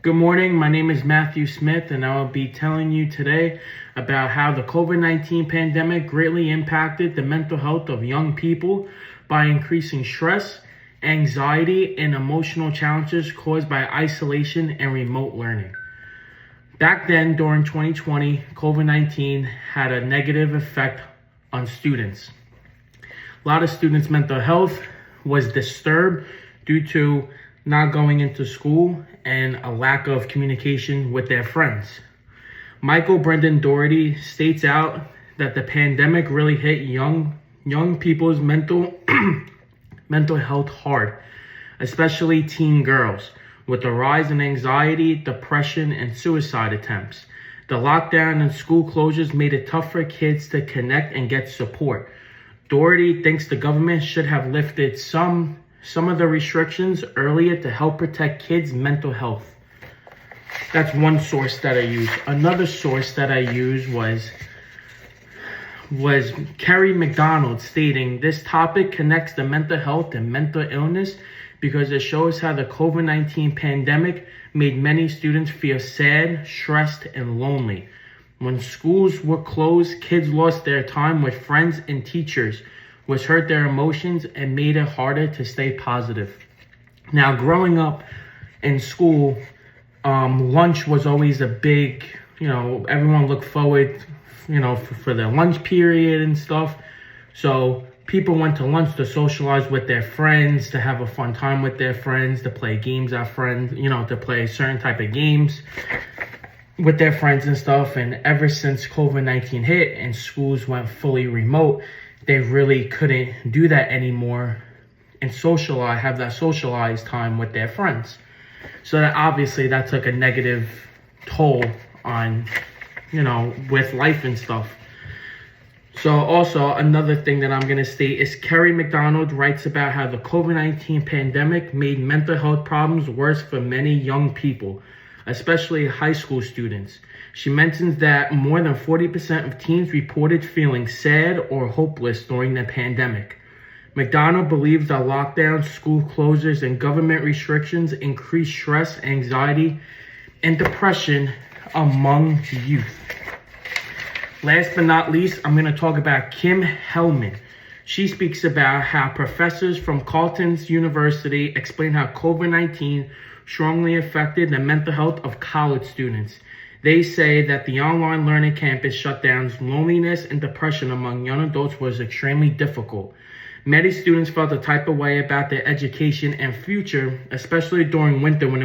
Good morning. My name is Matthew Smith, and I will be telling you today about how the COVID-19 pandemic greatly impacted the mental health of young people by increasing stress, anxiety, and emotional challenges caused by isolation and remote learning. Back then, during 2020, COVID-19 had a negative effect on students. A lot of students' mental health was disturbed due to not going into school and a lack of communication with their friends. Michael Brendan Doherty states out that the pandemic really hit young people's mental health hard, especially teen girls, with the rise in anxiety, depression, and suicide attempts. The lockdown and school closures made it tough for kids to connect and get support. Doherty thinks the government should have lifted some of the restrictions earlier to help protect kids' mental health. That's one source that I use. Another source that I used was Kerry McDonald stating, "This topic connects the mental health and mental illness because it shows how the COVID-19 pandemic made many students feel sad, stressed, and lonely. When schools were closed, kids lost their time with friends and teachers, which hurt their emotions and made it harder to stay positive." Now, growing up in school, lunch was always a big, everyone looked forward, for the lunch period and stuff. So people went to lunch to socialize with their friends, to have a fun time with their friends, to play games to play certain type of games with their friends and stuff. And ever since COVID-19 hit and schools went fully remote, they really couldn't do that anymore and have that socialized time with their friends. So that obviously that took a negative toll on, with life and stuff. So also another thing that I'm going to state is Kerry McDonald writes about how the COVID-19 pandemic made mental health problems worse for many young people, especially high school students. She mentions that more than 40% of teens reported feeling sad or hopeless during the pandemic. McDonald believes that lockdowns, school closures, and government restrictions increased stress, anxiety, and depression among youth. Last but not least, I'm going to talk about Kim Hellman. She speaks about how professors from Carleton's University explain how COVID-19 strongly affected the mental health of college students. They say that the online learning campus shutdowns, loneliness, and depression among young adults was extremely difficult. Many students felt a type of way about their education and future, especially during winter when